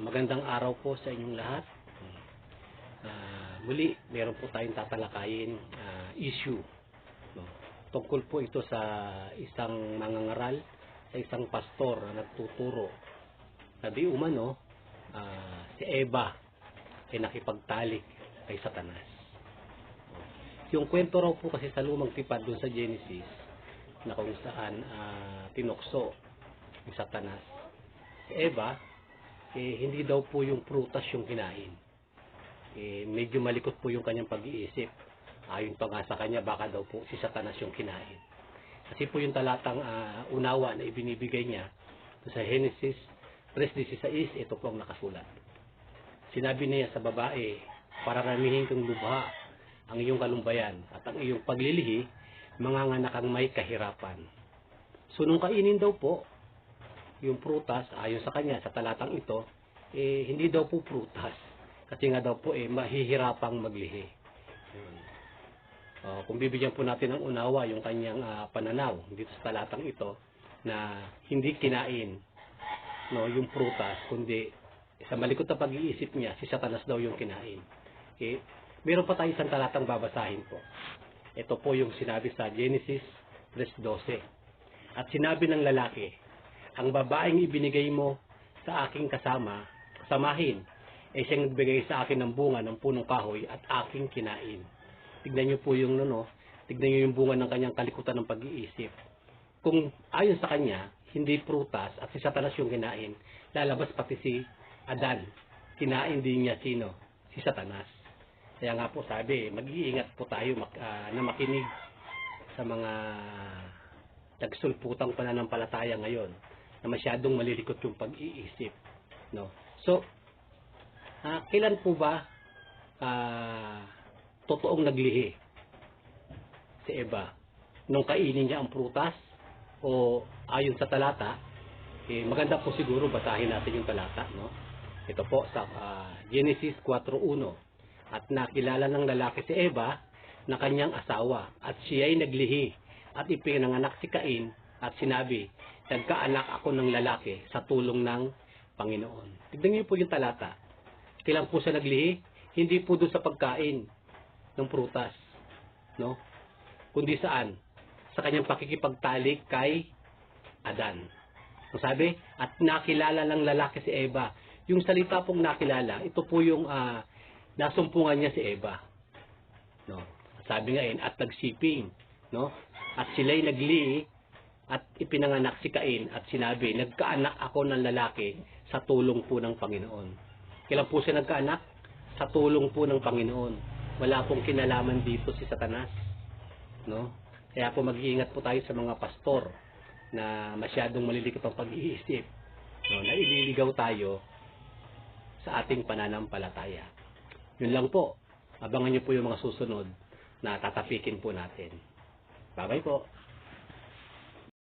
Magandang araw po sa inyong lahat. Muli, meron po tayong tatalakayin issue. No? Tungkol po ito sa isang mangangaral, sa isang pastor na nagtuturo. Sabi umano, si Eva ay nakipagtalik kay Satanas. Yung kwento raw po kasi sa lumang tipan dun sa Genesis, na kung saan tinukso ni Satanas si Eva, hindi daw po yung prutas yung kinain. Medyo malikot po yung kanyang pag-iisip. Ayon pa nga sa kanya, baka daw po si Satanas yung kinain. Kasi po yung talatang unawa na ibinibigay niya sa Genesis 3:16, ito po ang nakasulat. Sinabi niya sa babae, pararamihin kong lubha ang iyong kalumbayan at ang iyong paglilihi, manganganak ang may kahirapan. So nung kainin daw po yung prutas, ayon sa kanya sa talatang ito, hindi daw po prutas. Kasi nga daw po mahihirapang maglihi. Kung bibigyan po natin ng unawa yung kanyang pananaw dito sa talatang ito, na hindi kinain yung prutas, kundi sa malikot na pag-iisip niya, si Satanas daw yung kinain. Meron pa tayo isang talatang babasahin po. Ito po yung sinabi sa Genesis 3:12. At sinabi ng lalaki, ang babaeng ibinigay mo sa aking kasamahin, siyang nagbigay sa akin ng bunga ng punong kahoy at aking kinain. Tignan niyo po yung tignan niyo yung bunga ng kanyang kalikutan ng pag-iisip. Kung ayon sa kanya, hindi prutas at si Satanas yung kinain, lalabas pati si Adan. Kinain din niya sino? Si Satanas. Kaya nga po sabi, mag-iingat po tayo na makinig sa mga nagsulputang pananampalataya ngayon na masyadong malilikot yung pag-iisip. No? So, kailan po ba totoong naglihi si Eva? Nung kainin niya ang prutas? O ayon sa talata, maganda po siguro basahin natin yung talata. No? Ito po sa Genesis 4:1. At nakilala ng lalaki si Eva na kanyang asawa at siya ay naglihi at ipinanganak si Cain at sinabi, nagkaanak ako ng lalaki sa tulong ng Panginoon. Tignan niyo po yung talata. Kailan po siya naglihi? Hindi po doon sa pagkain ng prutas, no? Kundi saan? Sa kanyang pakikipagtalik kay Adan. Ang sabi, at nakilala ng lalaki si Eva. Yung salita pong nakilala, ito po yung nasumpungan niya si Eva. No? Sabi nga at nagsiping, no? At sila'y naglihi at ipinanganak si Cain at sinabi, nagkaanak ako ng lalaki sa tulong po ng Panginoon. Kailan po siya nagkaanak? Sa tulong po ng Panginoon. Wala pong kinalaman dito si Satanas. No? Kaya po mag-iingat po tayo sa mga pastor na masyadong malilikot ang pag-iisip. No? Na ililigaw tayo sa ating pananampalataya. Yun lang po. Abangan niyo po yung mga susunod na tatapikin po natin. Bye-bye po.